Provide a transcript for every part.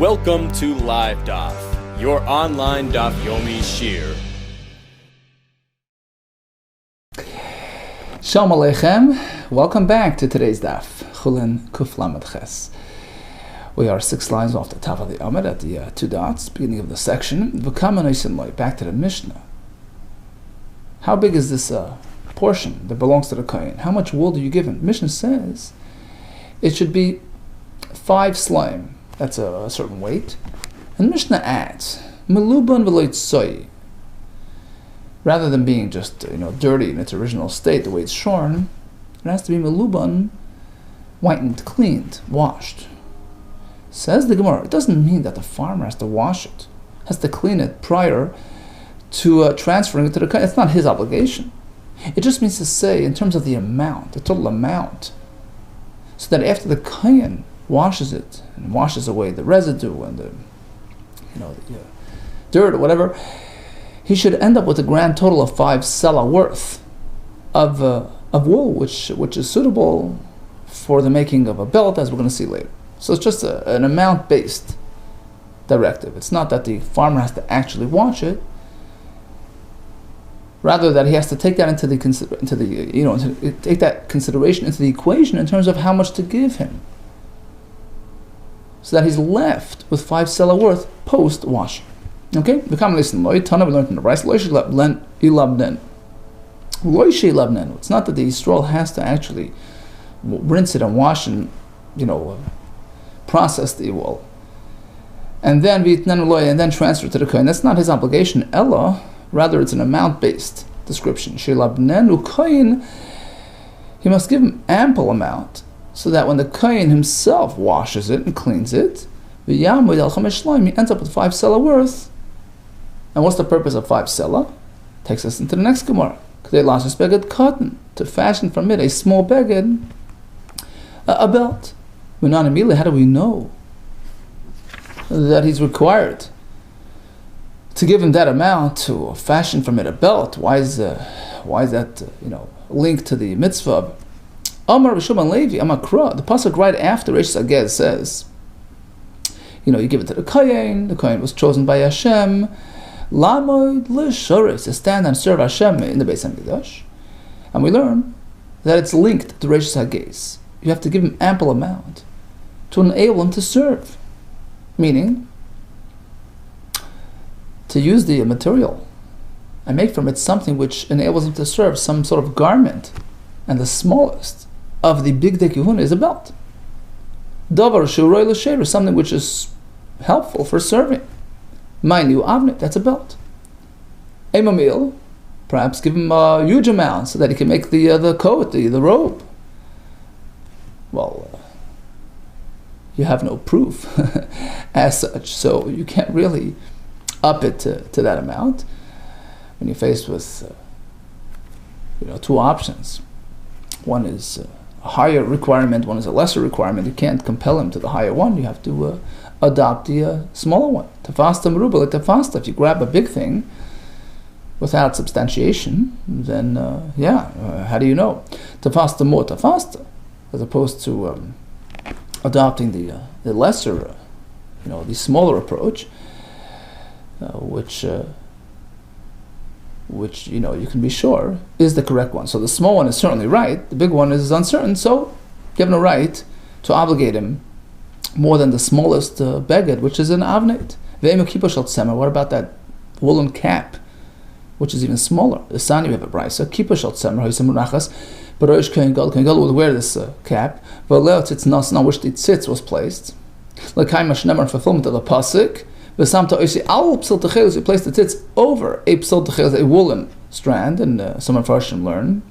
Welcome to LiveDaf, your online Daf Yomi Shir. Shalom Aleichem. Welcome back to today's Daf, CHULLIN Kuf Lamed Ches. We are 6 lines off the top of the Amud at the 2 dots, beginning of the section. Back to the Mishnah. How big is this portion that belongs to the Kohen? How much wool do you give him? Mishnah says it should be 5 slime. That's a certain weight. And Mishnah adds, Meluban v'loitzoi. Rather than being just dirty in its original state, the way it's shorn, it has to be meluban, whitened, cleaned, washed. Says the Gemara, it doesn't mean that the farmer has to wash it, has to clean it prior to transferring it to the kohen. It's not his obligation. It just means to say, in terms of the amount, the total amount, so that after the kohen washes it and washes away the residue and the dirt or whatever, he should end up with a grand total of 5 selah worth of wool, which is suitable for the making of a belt, as we're going to see later. So it's just an amount-based directive. It's not that the farmer has to actually wash it, rather that he has to take that take that consideration into the equation in terms of how much to give him, so that he's left with 5 selah worth post-washing. Okay? We learned in the rice. It's not that the Yisrael has to actually rinse it and wash and process the wool, and then transfer it to the kohen. That's not his obligation. Ella, rather, it's an amount-based description. He must give him ample amount, so that when the kohen himself washes it and cleans it, he ends up with 5 selah worth. And what's the purpose of 5 selah? Takes us into the next Gemara. Cotton, to fashion from it a small beged, a belt. How do we know that he's required to give him that amount to fashion from it a belt? Why is that linked to the mitzvah? Amar Rishon Levi, Amakra, the pasuk right after Reish Sagez says, you give it to the kohen. The kohen was chosen by Hashem, Lamod l'shoris, to stand and serve Hashem in the Beis Hamikdash. And we learn that it's linked to Reish Sagez. You have to give him ample amount to enable him to serve, meaning to use the material and make from it something which enables him to serve, some sort of garment. And the smallest of the big dekihuna is a belt. Davar shuroi l'sheir, something which is helpful for serving. Mainu avnit, that's a belt. Emamil, perhaps give him a huge amount so that he can make the coat, the robe. Well, you have no proof as such, so you can't really up it to that amount. When you're faced with 2 options, one is a higher requirement, one is a lesser requirement, you can't compel him to the higher one. You have to adopt the smaller one. Tafasta merubah tafasta. If you grab a big thing without substantiation, then how do you know? Tafasta more tafasta, as opposed to adopting the lesser, the smaller approach, which you can be sure is the correct one. So the small one is certainly right, the big one is uncertain, so you have no right to obligate him more than the smallest beged, which is an avnet. What about that woolen cap, which is even smaller? The son, you have a brisa. Kippah shel tzemer ha'isam but Rosh Kohen Gadol would wear this cap. V'leo tzitz nasna, which the tzitz was placed. L'kayim ha'shnemar, fulfillment of the pasuk. V'samta oisi al psil techeles, you place the tzitz over a psil techeles, a woolen strand, and some Farshim learn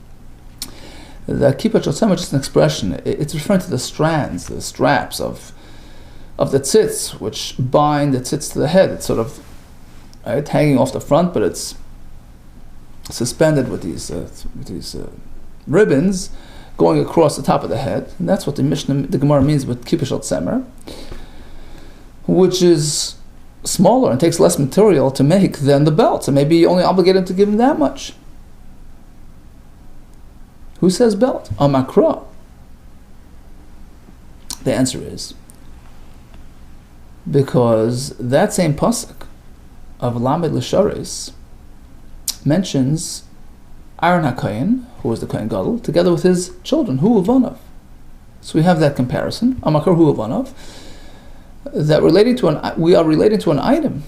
that kippah shel tzemer is just an expression. It's referring to the strands, the straps of the tzitz, which bind the tzitz to the head. It's sort of hanging off the front, but it's suspended with these ribbons going across the top of the head. And that's what the Gemara means with kippah shel tzemer, which is smaller and takes less material to make than the belt. So maybe you only obligate him to give him that much. Who says belt? Amakra. The answer is Because that same pasuk of Lamed L'Sharis mentions Aaron HaKohen, who was the Kohen Gadol, together with his children, Hu Uvanav. So we have that comparison, Amakar Hu Uvanav, that we are relating to an item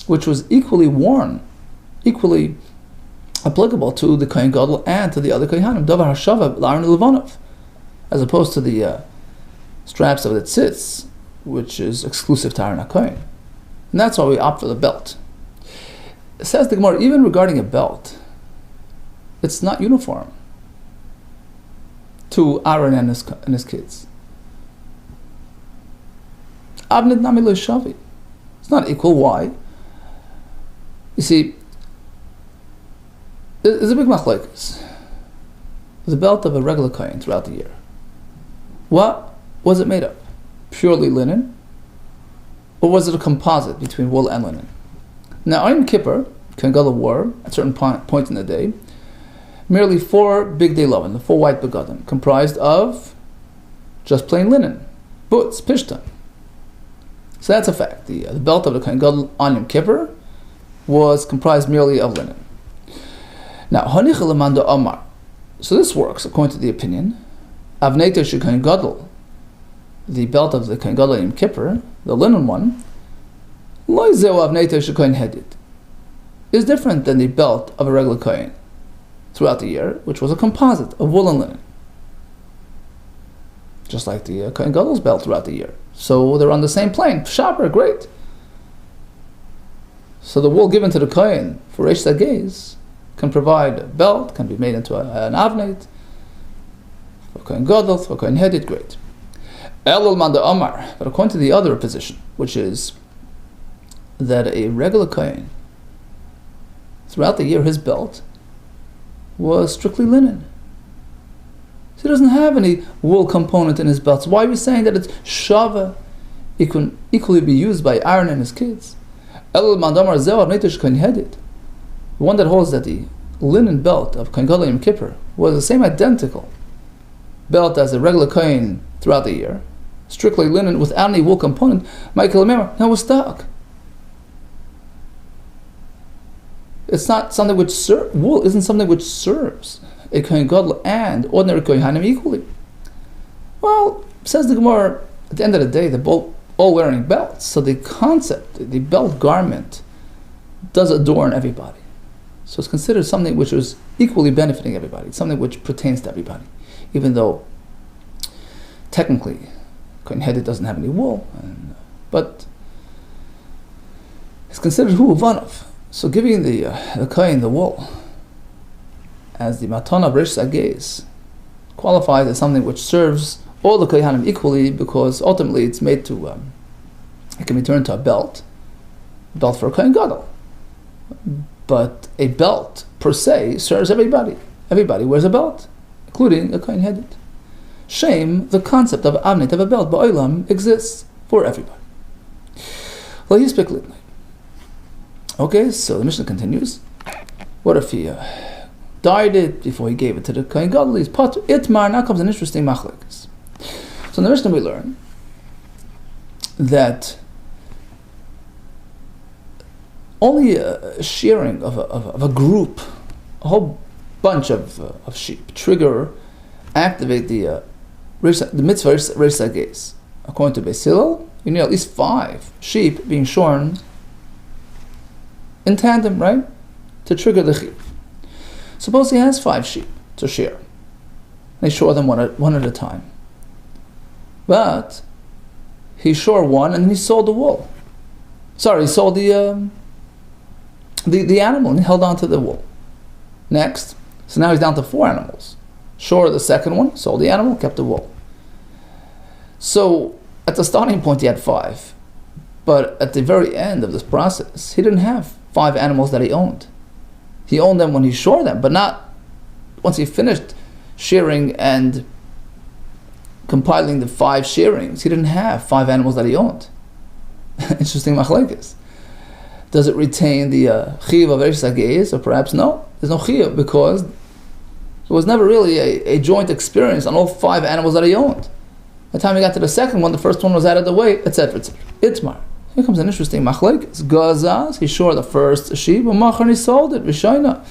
which was equally worn, equally applicable to the Kohen Gadol and to the other Kohanim, Davar HaShava L'Aaron Levanav, as opposed to the straps of the tzitz, which is exclusive to Aaron HaKohen. And that's why we opt for the belt. It says the Gemara, even regarding a belt, it's not uniform to Aaron and his kids. Abned Nami Lo Shavi. It's not equal. Why? You see, there's a big machlokes. The belt of a regular kohen throughout the year. What was it made of? Purely linen? Or was it a composite between wool and linen? Now, on Kippur, Kohen Gadol wore, at certain point in the day, merely 4 big day lovin, the 4 white begadim, comprised of just plain linen, boots, pishtan. So that's a fact. The belt of the Kohen Gadol on Yom Kippur was comprised merely of linen. Now, Hanicha Lemanda Omar. So this works according to the opinion. Avnei Shel Kohen Gadol, the belt of the Kohen Gadol Yom Kippur, the linen one, Lo Zeu Avnei Shel Kohen Hedid, is different than the belt of a regular kohen throughout the year, which was a composite of wool and linen, just like the Kohen Gadol's belt throughout the year. So they're on the same plane. Shaper, great. So the wool given to the kohen for Reish Sagez can provide a belt, can be made into an avneit for Kohen Gadol, for Kohen Hedid, great. Elul Manda Omar, but according to the other position, which is that a regular kohen throughout the year, his belt was strictly linen. So he doesn't have any wool component in his belt. So why are we saying that it's shava? It can equally be used by Aaron and his kids. The one that holds that the linen belt of Kohen Gadol Yom Kippur was the same identical belt as the regular kohen throughout the year, strictly linen without any wool component. Michael Amir, now we're stuck. It's not something which wool isn't something which serves a Kohen Gadol and ordinary Kohanim equally. Well, says the Gemara, at the end of the day, they're both all wearing belts. So the concept, the belt garment, does adorn everybody. So it's considered something which is equally benefiting everybody. It's something which pertains to everybody. Even though, technically, Kohen Hedid doesn't have any wool. But it's considered Hu Vanov. So giving the kohen the wool as the matana of Reish Sagez qualifies as something which serves all the kohanim equally, because ultimately it's made to it can be turned to a belt for a Kohen Gadol. But a belt per se serves everybody. Everybody wears a belt, including a Kohen Hedid. Shame the concept of avneit of a belt ba'olam exists for everybody. Well, he's speculating. Okay, so the Mishnah continues. What if he dyed it before he gave it to the Kohen Gadol? He's pot itmar. Now comes an interesting machlokes. So in the Mishnah we learn that only a shearing of a group, a whole bunch of sheep, activate the mitzvah Reish Sagez. According to Beis Hillel, you need at least 5 sheep being shorn in tandem, right? To trigger the chiv. Suppose he has 5 sheep to shear. They shore them one at a time. But he shore one and then he sold the wool. Sorry, he sold the animal and he held on to the wool. Next, so now he's down to 4 animals. Shore the second one, sold the animal, kept the wool. So at the starting point he had 5. But at the very end of this process, he didn't have 5 animals that he owned. He owned them when he shore them, but not once he finished shearing and compiling the 5 shearings. He didn't have 5 animals that he owned. Interesting machlokes. Does it retain the chiyuv of Reish Sagez, or perhaps no? There's no chiyuv because it was never really a joint experience on all 5 animals that he owned. By the time he got to the second one, the first one was out of the way, etc., etc. Itmar. Here comes an interesting machlekes. Gazaz, he shore the first sheep, and machar, he sold it, Rishayna.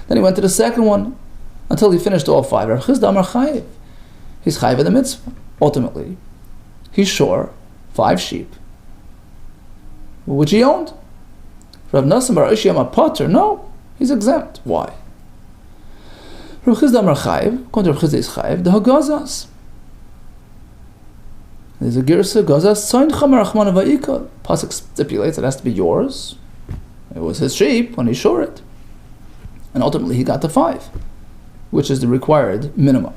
Then he went to the second one until he finished all 5. Rav Chizda Amar Chayiv. He's Chayiv of the mitzvah. Ultimately, he shore 5 sheep, which he owned. Rav Nassim Bar Ishi Amar Potter, no, he's exempt. Why? Rav Chizda Amar Chayiv, according to Rav Chizda is Chayiv, the Hagazaz. There's a girsa, Gazaz, Tzoin Chamar Achman Vayikal. Pasuk stipulates it has to be yours. It was his sheep when he shore it. And ultimately he got to 5, which is the required minimum.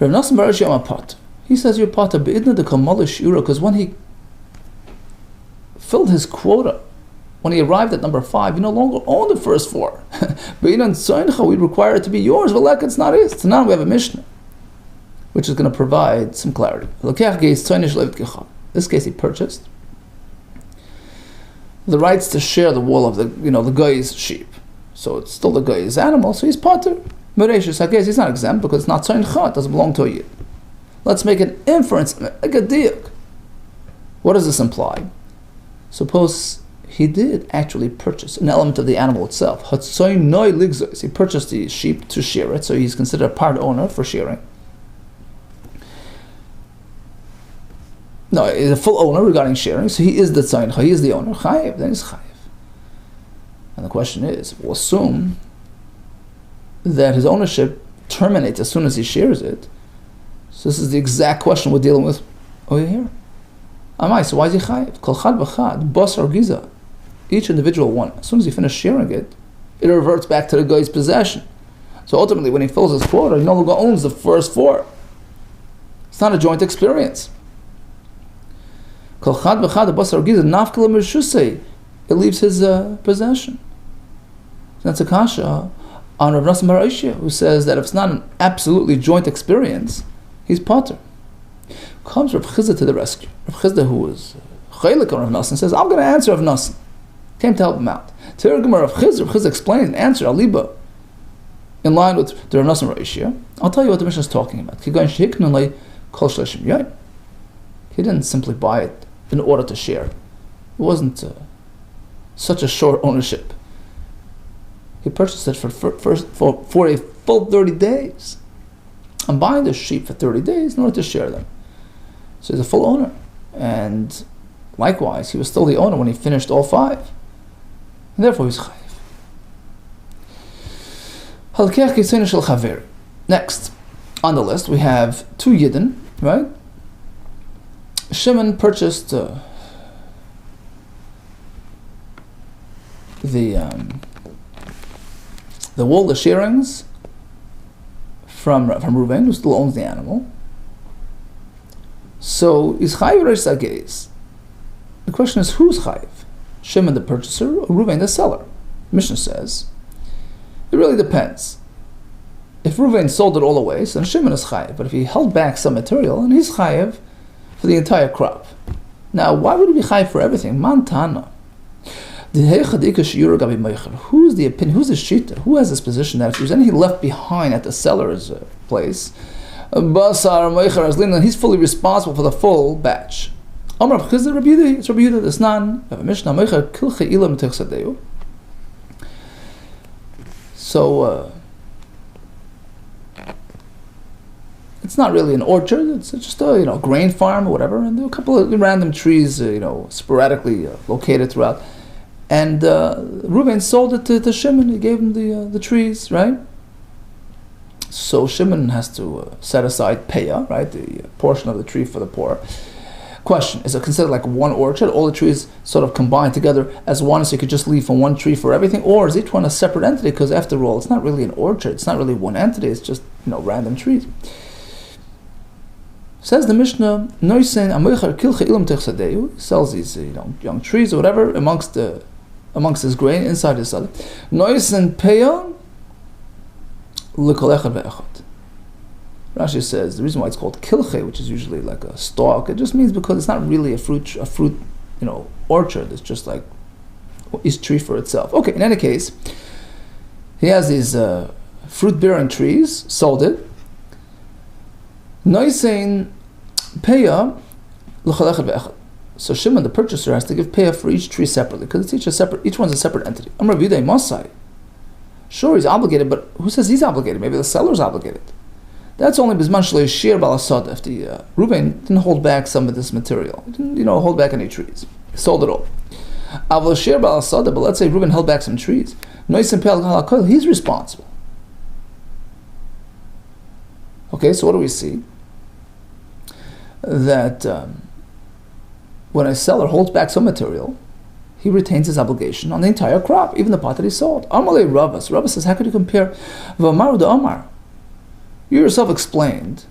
Rav Nassim Bar Ishi Amar Potter. He says you're Potter be'idna de kamal shura, because when he filled his quota, when he arrived at number 5, he no longer owned the first 4. Be'inan Tzoincha, we require it to be yours, but like it's not his. So now we have a Mishnah, which is going to provide some clarity. In this case, he purchased the rights to share the wool of the guy's sheep. So it's still the guy's animal, so he's Potter. Mereshus Hagez, he's not exempt because it's not Tzoncha, it doesn't belong to a Yid. Let's make an inference, like a diuk. What does this imply? Suppose he did actually purchase an element of the animal itself. He purchased the sheep to shear it, so he's considered a part owner for shearing. No, he's a full owner regarding sharing, so he is the tzayincha, he is the owner. Chayiv, then he's chayiv. And the question is, we'll assume that his ownership terminates as soon as he shares it. So this is the exact question we're dealing with over here. Amai, so why is he chayiv? Kol chad b'chad, basar giza. Each individual one, as soon as he finishes sharing it, it reverts back to the guy's possession. So ultimately, when he fills his quota, he no longer owns the first 4. It's not a joint experience. Kol chad b'chad, basar giza, nafkala mirshusei. It leaves his possession. That's a kasha on Rav Nassim Bar Ishi, who says that if it's not an absolutely joint experience, he's potter. Comes Rav Chizda to the rescue. Rav Chizda, who was chaylik on Rav Nassim, says, I'm going to answer Rav Nassim. Came to help him out. Tergum Rav Chizda explained and answered Aliba in line with the Rav Nassim Bar Ishi. I'll tell you what the Mishnah is talking about. He didn't simply buy it in order to share. It wasn't such a short ownership. He purchased it for a full 30 days. I'm buying the sheep for 30 days in order to share them. So he's a full owner. And likewise, he was still the owner when he finished all 5. And therefore he's chayiv. Next, on the list, we have 2 Yidden, right? Shimon purchased the wool, the shearings from Reuven, who still owns the animal. So is chayiv reish sagez? The question is, who's chayiv? Shimon the purchaser or Reuven the seller? Mishnah says it really depends. If Reuven sold it all away, so then Shimon is chayiv. But if he held back some material, then he's chayiv for the entire crop. Now, why would he be chayiv for everything? Mantana. Who's the opinion? Who's the shita? Who has this position that if there's anything left behind at the seller's place, then he's fully responsible for the full batch? It's Rabbi Yehuda. There's none. We have a Mishnah. So it's not really an orchard. It's just a grain farm or whatever, and there are a couple of random trees, sporadically located throughout. And Reuven sold it to Shimon. He gave him the trees, right? So Shimon has to set aside payah, right, the portion of the tree for the poor. Question, is it considered like one orchard? All the trees sort of combined together as one, so you could just leave from one tree for everything? Or is each one a separate entity? Because after all, it's not really an orchard. It's not really one entity. It's just, random trees. Says the Mishnah, he sells these young trees or whatever amongst his grain inside his cellar. Noisen peyon l'kol echad ve'echad. Rashi says the reason why it's called kilche, which is usually like a stalk, it just means because it's not really a fruit orchard. It's just like each tree for itself. Okay, in any case, he has these fruit-bearing trees, sold it. Noisen Peya l'chol echad ve'echad. So Shimon, the purchaser, has to give peya for each tree separately, because it's each one's a separate entity. Amar Rav Yudai Masai. Sure, he's obligated, but who says he's obligated? Maybe the seller's obligated. That's only bizman shelo yishir bal asad. If the Reuben didn't hold back some of this material, he didn't, hold back any trees. He sold it all. Avol yishir bal asad. But let's say Reuben held back some trees. Noisim pe'al halakol. He's responsible. Okay, so what do we see? That when a seller holds back some material, he retains his obligation on the entire crop, even the part that he sold. Amalei Ravas. Ravas says, how could you compare V'amaru de Amar? You yourself explained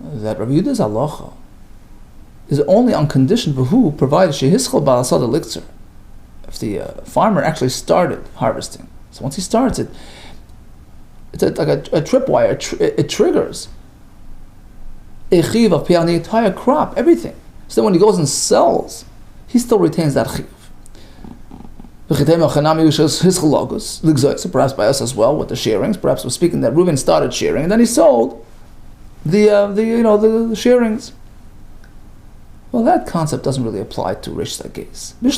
that Rav Yehuda's halacha is only on condition for who provided shehischol ba'asad elixir. If the farmer actually started harvesting, so once he starts it, it's like a tripwire. It triggers a chiv of piyah on the entire crop, everything. So then when he goes and sells, he still retains that chiv. So perhaps by us as well with the shearings. Perhaps we're speaking that Reuben started shearing and then he sold the shearings. Well, that concept doesn't really apply to Rish Sagez. You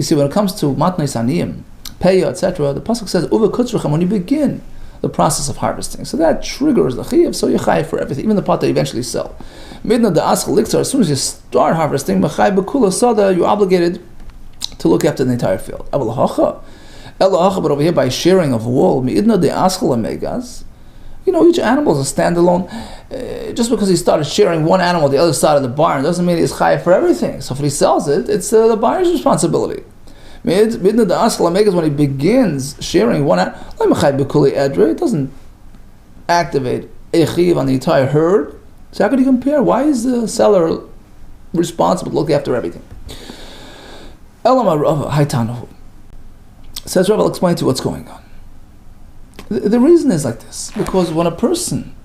see, when it comes to matnei saniyim, peya, etc., the pasuk says uve kutzruchem, when you begin the process of harvesting. So that triggers the chiv, so you're chayiv for everything, even the part that you eventually sell. Midna de aschal likzar, as soon as you start harvesting, b'kula sada, you're obligated to look after the entire field. But over here, by shearing of wool, midna de aschal amegas, each animal is a standalone. Just because he started shearing one animal the other side of the barn doesn't mean he's chayiv for everything. So if he sells it, it's the buyer's responsibility. Midna de aschal amegas, when he begins shearing one animal, it doesn't activate a chiv on the entire herd. So how could you compare? Why is the seller responsible to look after everything? Says Rav, I'll explain to you what's going on. The reason is like this, because when a person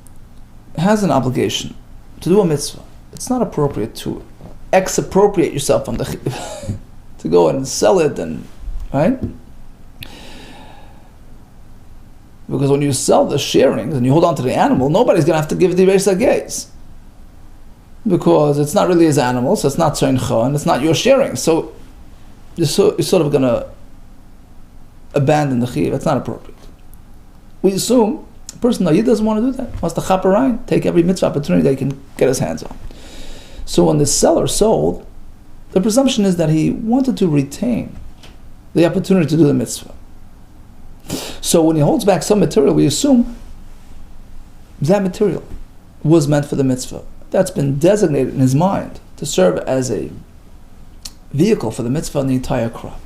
has an obligation to do a mitzvah, it's not appropriate to expropriate yourself from the chiv, to go and sell it, and right? Because when you sell the shearings and you hold on to the animal, nobody's going to have to give the Reish Sagez, because it's not really his animal, so it's not tzeincha, and it's not your shearing. So you're sort of going to abandon the chiv. It's not appropriate. We assume a person he doesn't want to do that. He wants to chaperayim, take every mitzvah opportunity that he can get his hands on. So when the seller sold, the presumption is that he wanted to retain the opportunity to do the mitzvah. So when he holds back some material, we assume that material was meant for the mitzvah. That's been designated in his mind to serve as a vehicle for the mitzvah in the entire crop.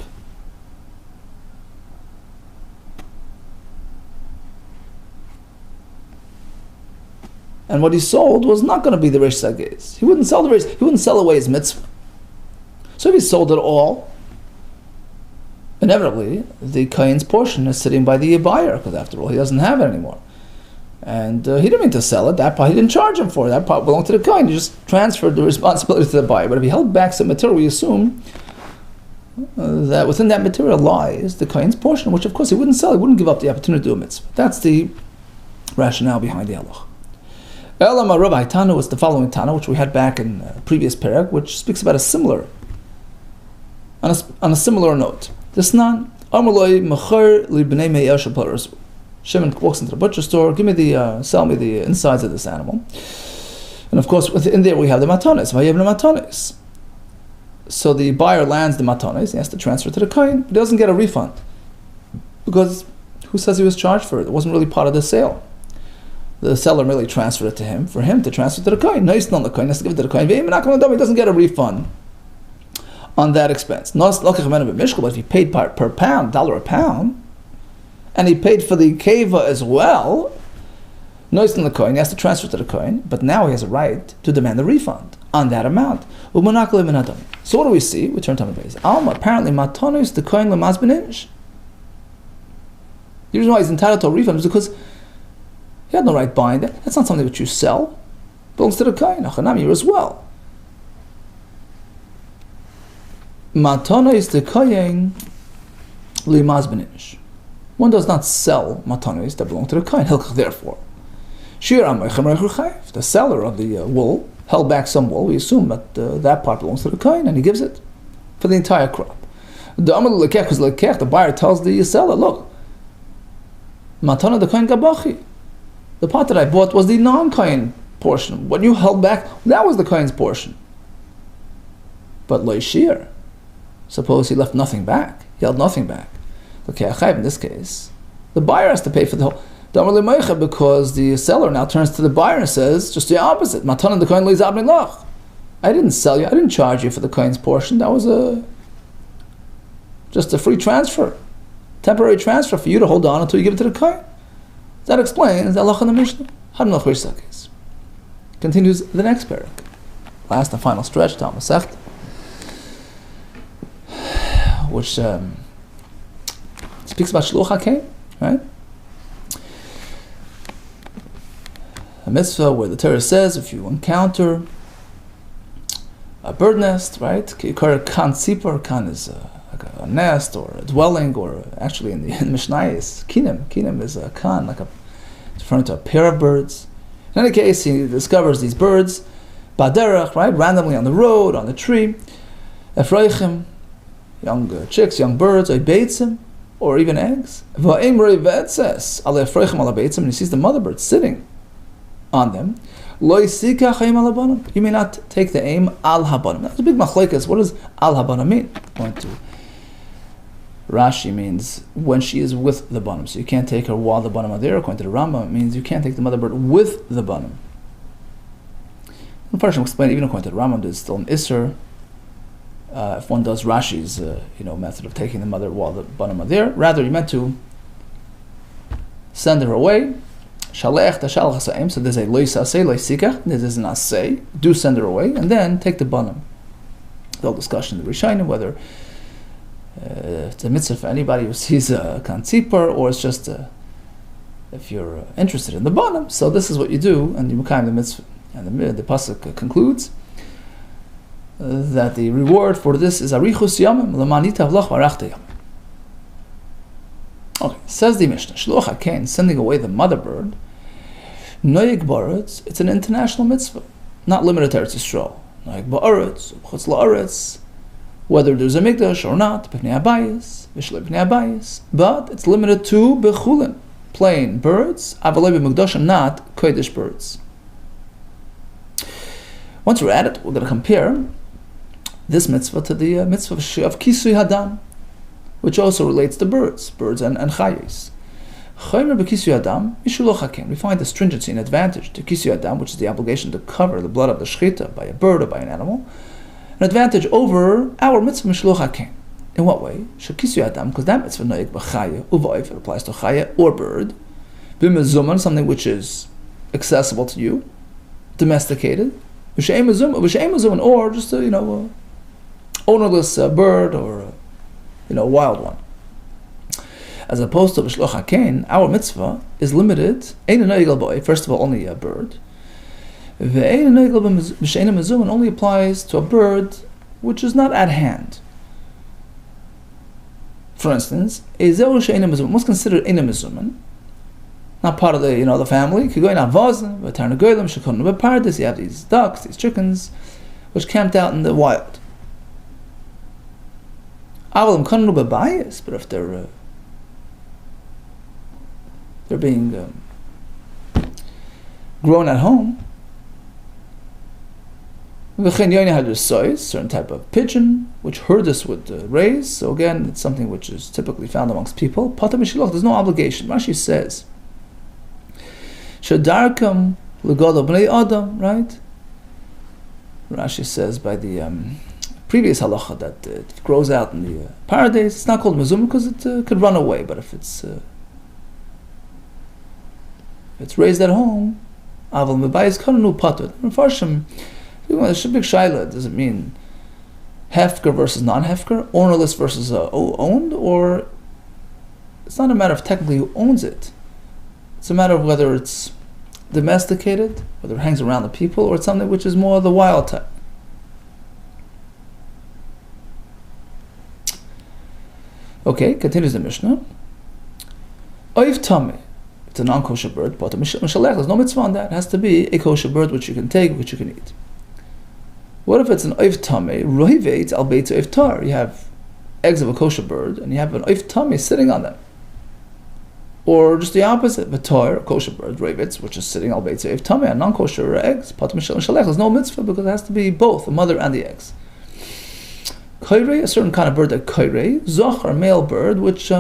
And what he sold was not going to be the Reish Sagez. He wouldn't sell away his mitzvah. So if he sold it all, inevitably the Kain's portion is sitting by the buyer, because after all he doesn't have it anymore. And he didn't mean to sell it. That part he didn't charge him for. That part belonged to the Kain. He just transferred the responsibility to the buyer. But if he held back some material, we assume that within that material lies the Kain's portion, which of course he wouldn't sell. He wouldn't give up the opportunity to do a mitzvah. That's the rationale behind the halach. Elama Rabbi Tana was the following Tana, which we had back in previous parak, which speaks about on a similar note. This Shimon walks into the butcher store, sell me the insides of this animal. And of course, within there we have the matanes. So the buyer lands the matanes, he has to transfer to the kohen, but he doesn't get a refund. Because who says he was charged for it? It wasn't really part of the sale. The seller merely transferred it to him, for him to transfer to the kohen. No, he's not the kohen, he has to give it to the kohen. He doesn't get a refund on that expense. But if he paid per pound, $1 a pound, and he paid for the keva as well, no, he's not the kohen, he has to transfer to the kohen, but now he has a right to demand the refund on that amount. So what do we see? We turn to the base. Apparently, matanos the kohen lemaz b'nimish. The reason why he's entitled to a refund is because he had no right buying that. That's not something that you sell. It belongs to the kohen. Achanami as well. Matana is the kohen lemaz b'nimish. One does not sell matanos that belong to the kohen. Therefore, The seller of the wool held back some wool. We assume that that part belongs to the kohen, and he gives it for the entire crop. The buyer tells the seller, look, matana the kohen gabachi. The part that I bought was the non-kohen portion. What you held back, that was the kohen's portion. But lo yishir, suppose he left nothing back. He held nothing back. In this case, the buyer has to pay for the whole. Because the seller now turns to the buyer and says, just the opposite. Matana the kohen leis abnei lach. I didn't sell you. I didn't charge you for the kohen's portion. That was just a free transfer, temporary transfer for you to hold on until you give it to the kohen. That explains the halacha in the Mishnah. Continues the next parak. Last and final stretch, Talmud Secht, which speaks about shluch hakein, right? A mitzvah where the Torah says if you encounter a bird nest, right? Kan tzipor, kan is like a nest or a dwelling, or actually in the Mishnah is kinim. Kinim is a kan, like it's referring to a pair of birds. In any case, he discovers these birds, baderach, right, randomly on the road, on the tree, efreichim, young chicks, young birds, or beitzim, or even eggs. And he sees the mother bird sitting on them. You may not take the aim al habanim. That's a big machlekes. What does al habanim mean? Point two. Rashi means when she is with the banim. So you can't take her while the banim are there. According to the Rambam, it means you can't take the mother bird with the banim. And Parshanut explain, even according to the Rambam, there's still an isser if one does Rashi's method of taking the mother while the banim are there. Rather, you meant to send her away. Shalech tashalach ha'sa'im. So there's a lois asay, lois sikach. There's an asay. Do send her away, and then take the banim. The whole discussion in the Rishonim whether it's a mitzvah for anybody who sees a kan tzipor, or it's just if you're interested in the banim. So this is what you do, and you mekayim the mitzvah. And the pasuk concludes that the reward for this is arichus yamim l'manitav lach v'arachta yamim. Okay, says the Mishnah, shluch hakein, sending away the mother bird, noyeg ba'aretz, it's an international mitzvah, not limited to Eretz Yisrael. Noyeg ba'aretz, chutz la'aretz, whether there's a mikdash or not, b'fnei habayis, v'shlei b'fnei habayis, but it's limited to b'chulin, plain birds, avalei b'mikdash, not kodesh birds. Once we're at it, we're going to compare this mitzvah to the mitzvah of kisui hadam, which also relates to birds and chayes. We find the stringency and advantage to kisui hadam, which is the obligation to cover the blood of the shechita by a bird or by an animal, an advantage over our mitzvah mishloch hakein. In what way? Kisui hadam, because that mitzvah noyeg b'chaya uvoif, it applies to chaya or bird. B'mezuman, something which is accessible to you, domesticated. V'she'em mezuman, or just a ownerless bird or wild one. As opposed to V'shloch hakein, our mitzvah is limited. First of all, only a bird. Only applies to a bird which is not at hand. For instance, what's considered eina mezuman, not part of the family. You have these ducks, these chickens, which camped out in the wild. But if they're being grown at home, certain type of pigeon which herders would raise. So again, it's something which is typically found amongst people. There's no obligation. Rashi says, "Shadarkam legodo bnei adam." Right? Rashi says by the previous halacha that it grows out in the paradise. It's not called mezum because it could run away. But if it's raised at home, aval mebayis kananu patur. Farshim, there's a big shaila. Does it mean hefker versus non-hefker, ownerless versus owned, or it's not a matter of technically who owns it. It's a matter of whether it's domesticated, whether it hangs around the people, or it's something which is more the wild type. Okay, continues the Mishnah. Oiv tame, it's a non-kosher bird, but there's no mitzvah on that. It has to be a kosher bird which you can take, which you can eat. What if it's an oif tameh, rohivet al beit oif tar? You have eggs of a kosher bird, and you have an oif tameh sitting on them. Or just the opposite, v'tar, a kosher bird, rohivet, which is sitting al beit oif tameh, and non-kosher eggs. There's no mitzvah because it has to be both, the mother and the eggs. Kairei, a certain kind of bird that kairei, zochar, male bird, which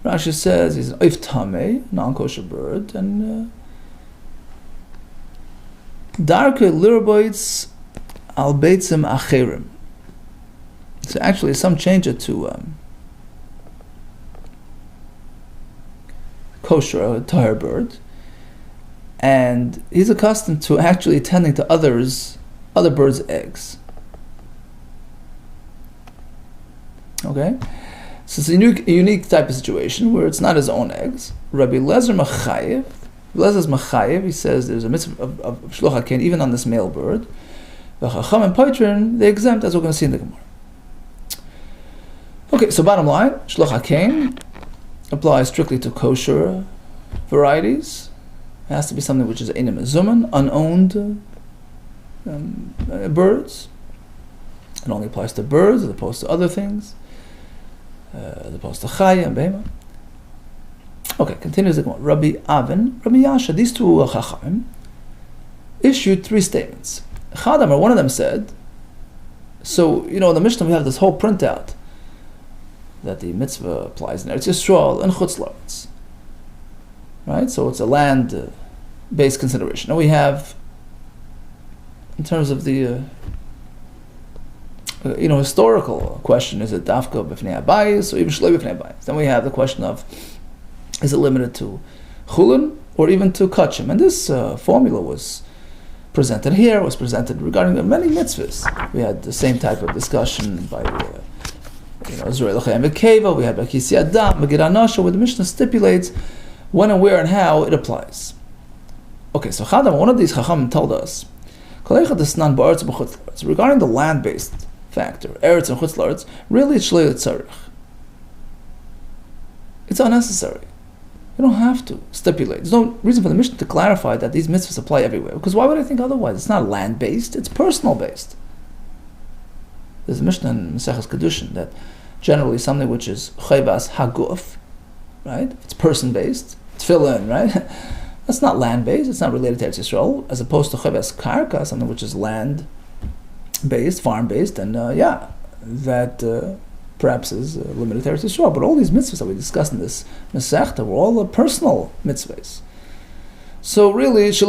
Rashi says he's an oif tameh, non-kosher bird, and darke lirboitz al beitzim acherim. So actually, some change it to kosher, a tahir bird, and he's accustomed to actually tending to other birds' eggs. Okay, so it's a unique type of situation where it's not his own eggs. Rabbi Lezer Machayev, he says there's a mitzvah of shluch hakein even on this male bird. The Chacham and Paitrin, they exempt, as we're going to see in the Gemara. Okay, so bottom line, shluch hakein applies strictly to kosher varieties. It has to be something which is einem mezuman, unowned birds. It only applies to birds as opposed to other things, as opposed to chaya and behema. Okay, continues the Gemara. Rabbi Avin, Rabbi Yasha, these two chachamim issued 3 statements. Chadam, or one of them said, so, in the Mishnah we have this whole printout that the mitzvah applies in Eretz Yisrael and Chutz La'aretz. Right? So it's a land-based consideration. Now we have, in terms of the historical question, is it dafka b'fnei habayis or even shloi b'fnei habayis? Then we have the question of, is it limited to CHULLIN or even to kachim? And this formula was presented here, was presented regarding many mitzvahs. We had the same type of discussion by Zurei L'chaim V'Keva. We had by Kisi Adam, Megid Anasha, where the Mishnah stipulates when and where and how it applies. Okay, so Chadam, one of these Chacham told us, regarding the land-based factor, Eretz and Chutz La'aretz, really it's Shlei Tzarech. It's unnecessary. You don't have to stipulate. There's no reason for the Mishnah to clarify that these mitzvahs apply everywhere. Because why would I think otherwise? It's not land-based, it's personal-based. There's a Mishnah in Maseches Kedushin that generally something which is chayvas haguf, right? It's person-based, tefillin, right? That's not land-based, it's not related to Eretz Yisrael, as opposed to chayvas karka, something which is land-based, farm-based, and that perhaps is limited to Eretz Yisrael. But all these mitzvahs that we discussed in this Masechta were all personal mitzvahs. So really, it's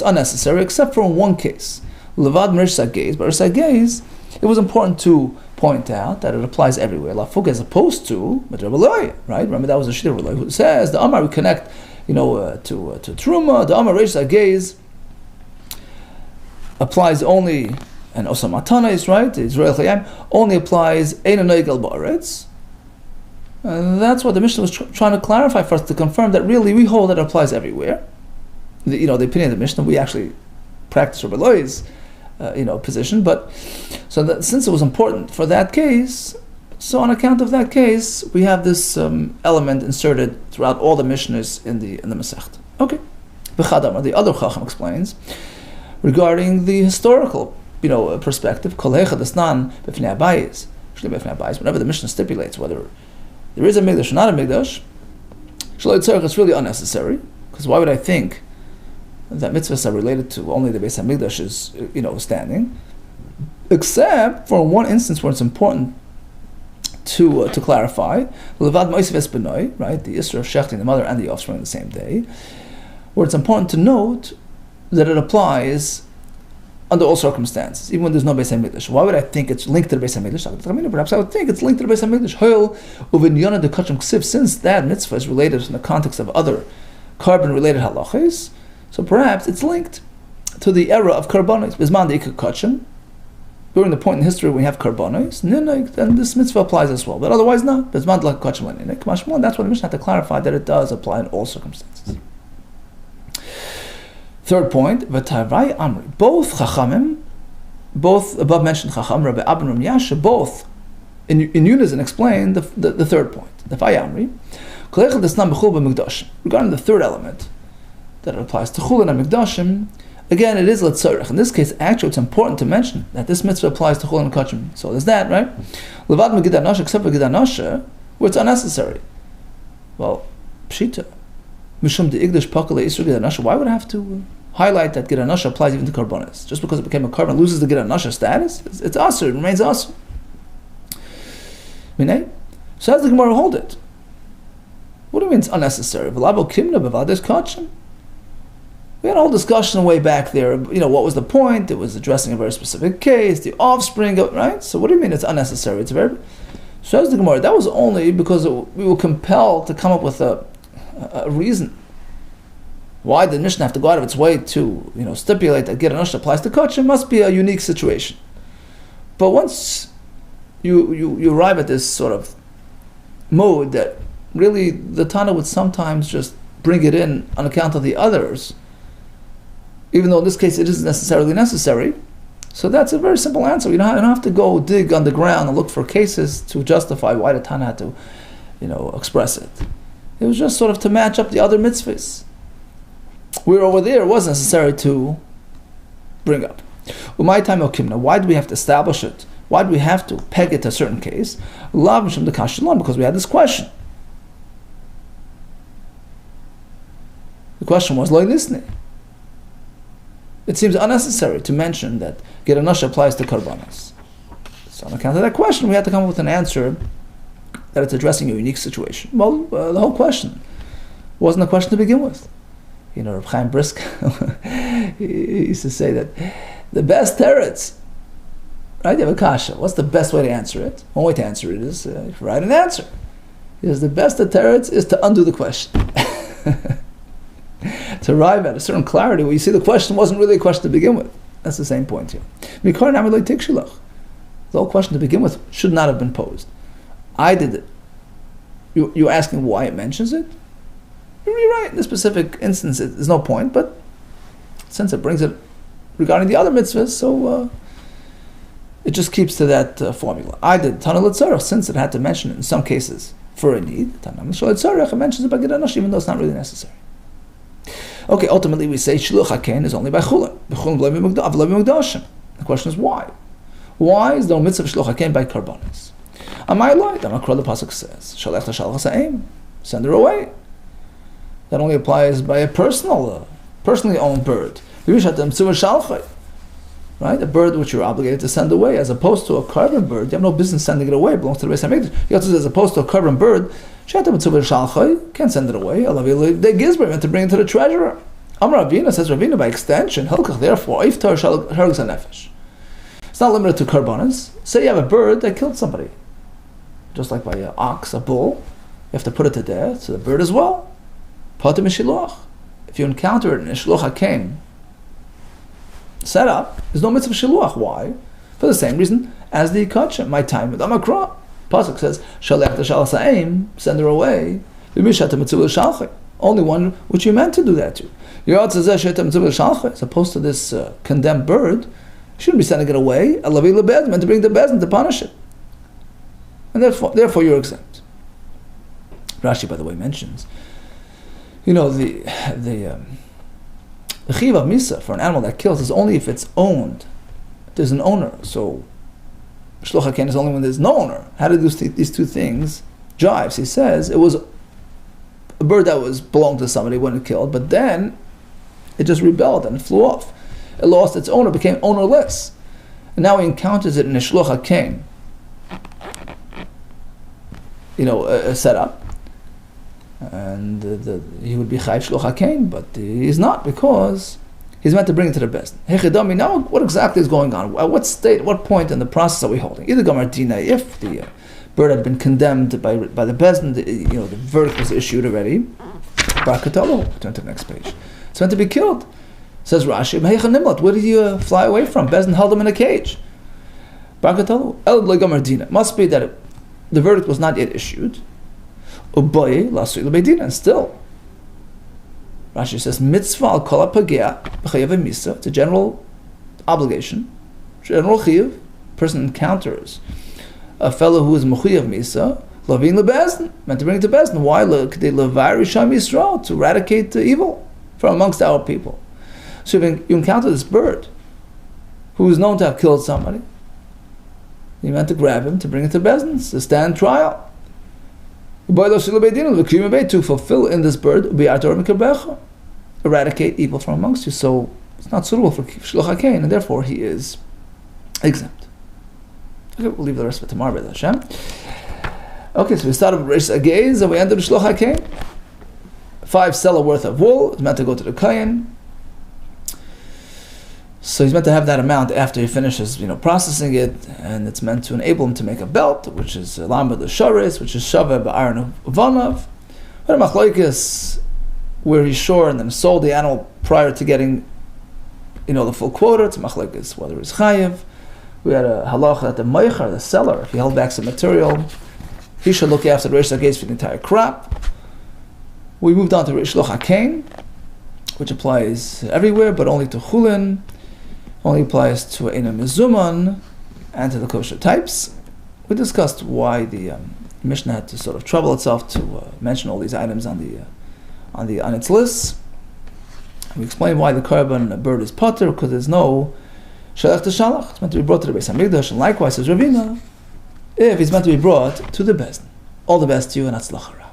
unnecessary, except for in one case. Levad Merish Sagez, but Sagez, it was important to point out that it applies everywhere. Lafuk, as opposed to Rabbi, right? Remember that was a Shir Rabbi who says the Amar we connect, to Truma. The Amar Merish Sagez applies only, and also Matanis, right? Israel Chayim only applies Ein Noigel Ba'aretz. That's what the Mishnah was trying to clarify for us, to confirm that really we hold that it applies everywhere. The opinion of the Mishnah, we actually practice Rabbi Loi's position, but so that since it was important for that case, so on account of that case, we have this element inserted throughout all the Mishnahs in the Masechta. Okay, the other Chacham explains regarding the historical perspective. Whenever the Mishnah stipulates whether there is a Mikdash or not a Mikdash, it's really unnecessary, because why would I think that mitzvahs are related to only the Beis HaMikdash is, standing, except for one instance where it's important to clarify, Levad Moisef Es Benoi, right, the Isra of Shechting, the mother and the offspring on the same day, where it's important to note that it applies under all circumstances, even when there's no Beis HaMikdash. Why would I think it's linked to the Beis HaMikdash? Perhaps I would think it's linked to the Beis HaMikdash. Since that mitzvah is related in the context of other carbon-related halachas, so perhaps it's linked to the era of karbanos. Bisman de kachim, during the point in history when we have karbanos, then this mitzvah applies as well. But otherwise, not. Bisman de kachim le'ninik. That's what the Mishnah had to clarify, that it does apply in all circumstances. Third point, v'tavai amri. Both chachamim, both above mentioned chacham, Rabbi Abba and Rabbi Yasha, both in unison explain the third point. The vay amri. Regarding the third element, that it applies to chulin and mikdashim, again, it is letzorech. In this case, actually, it's important to mention that this mitzvah applies to chulin and kachim. So there's that, right? Levad megid anasha, except for megid anasha, where it's unnecessary. Well, pshita. Mishum de igdash pakale isur gid anasha. Why would I have to highlight that gid anasha applies even to karbonis? Just because it became a carbon loses the gid anasha status? It's asur, it remains asur. Minay? So how does the Gemara hold it? What do you mean it's unnecessary? We had a whole discussion way back there. What was the point? It was addressing a very specific case, the offspring of, right? So what do you mean it's unnecessary? It's very. So as the Gemara, that was only because we were compelled to come up with a reason. Why did Mishnah have to go out of its way to stipulate that Gid Anasha applies to Kachim? Must be a unique situation. But once you arrive at this sort of mode that really the Tana would sometimes just bring it in on account of the others, even though in this case it isn't necessarily necessary. So that's a very simple answer. You don't have to go dig on the ground and look for cases to justify why the Tana had to, express it. It was just sort of to match up the other mitzvahs. Where over there it was necessary to bring up. Why do we have to establish it? Why do we have to peg it to a certain case? Because we had this question. The question was, Loi Lisni. It seems unnecessary to mention that Gid Anasha applies to Karbanos. So on account of that question, we had to come up with an answer that it's addressing a unique situation. Well, the whole question wasn't a question to begin with. Reb Chaim Brisk, he used to say that the best teretz, right? You have a kasha. What's the best way to answer it? One way to answer it is write an answer. He says the best of teretz is to undo the question. To arrive at a certain clarity where you see the question wasn't really a question to begin with. That's the same point here. The whole question to begin with should not have been posed. I did it. You're asking why it mentions it? You're right. In this specific instance, there's no point, but since it brings it regarding the other mitzvahs, so it just keeps to that formula. I did Tana L'Tzarech, since it had to mention it in some cases for a need. Tana L'Tzarech, it mentions it by Gid Anasha, even though it's not really necessary. Okay, ultimately we say Shluch HaKen is only by Chulin. The question is why? Why is there no mitzvah Shluch HaKen by Karbanis? Amai Loi, the Pasuk says, Shalech L'Shalach Ha'im, send her away. That only applies by a personally owned bird. Right? A bird which you're obligated to send away, as opposed to a carbon bird. You have no business sending it away. It belongs to the Beis HaMikdash. As opposed to a carbon bird, can't send it away. They gizber meant to bring it to the treasurer. Amar Ravina says Ravina by extension. Therefore, it's not limited to karbanas. Say you have a bird that killed somebody, just like by an ox, a bull. You have to put it to death. So the bird as well. Patim Shiluach. If you encounter it in a Shluch HaKen set up, there's no mitzvah Shiluach. Why? For the same reason as the Kachim. My time with Amakra. Pasuk says, Shalech L'Shalach Ha'im, send her away. Only one which you meant to do that to. As opposed to this condemned bird, you shouldn't be sending it away. Meant to bring the bezin to punish it. And therefore you're exempt. Rashi, by the way, mentions, the chiv of misa for an animal that kills is only if it's owned. There's an owner. So Shluch HaKen is only when there's no owner. How do these two things jive? He says it was a bird that belonged to somebody when it killed, but then it just rebelled and it flew off. It lost its owner, became ownerless. And now he encounters it in a Shluch HaKen, a setup. And he would be Chayv Shluch HaKen, but he's not, because he's meant to bring it to the best. Hechidami, now what exactly is going on? At what state, what point in the process are we holding? Either Gamar Dina, if the bird had been condemned by the Bezdin, the verdict was issued already. Barakatalo, turn to the next page. It's meant to be killed. Says Rashi, where did you fly away from? Bezdin held him in a cage. Barakatalo, El Gamar Dina. Must be that the verdict was not yet issued. Uboye lasui l'beidina, and still, Rashi says, mitzvah al kol ha'pagea b'chayav misa. It's a general obligation, general chiyuv. Person encounters a fellow who is mechuyav misa, Lavin lebezin, meant to bring it to bezin. Why? Look, they levar Risham Yisrael, to eradicate the evil from amongst our people. So you encounter this bird who is known to have killed somebody. You meant to grab him to bring it to bezin, to stand trial. To fulfill in this bird, eradicate evil from amongst you. So it's not suitable for Shluch HaKain, and therefore he is exempt. Okay, we'll leave the rest for tomorrow, B'ez Hashem. Okay, so we started with Reish Ageiz and we ended with Shluch HaKain. 5 selah worth of wool is meant to go to the Kayin. So he's meant to have that amount after he finishes, processing it, and it's meant to enable him to make a belt, which is Lamba the Sharis, which is Shaveh Ba'aron Uvanav. But a machlokes where he's sure and then sold the animal prior to getting, the full quota. It's a machlokes whether it's chayiv. We had a halacha that the meicher, the seller, if he held back some material, he should look after the Reish Ageiz for the entire crop. We moved on to Shluch HaKain, which applies everywhere, but only to CHULLIN, only applies to Eina Mezuman and to the kosher types. We discussed why the Mishnah had to sort of trouble itself to mention all these items on its list. We explained why the korban bird is potter, because there's no shalach to shalach. It's meant to be brought to the Beis Hamikdash, and likewise, says Ravina, if it's meant to be brought to the Bezdin. All the best to you, and Hatzlacha.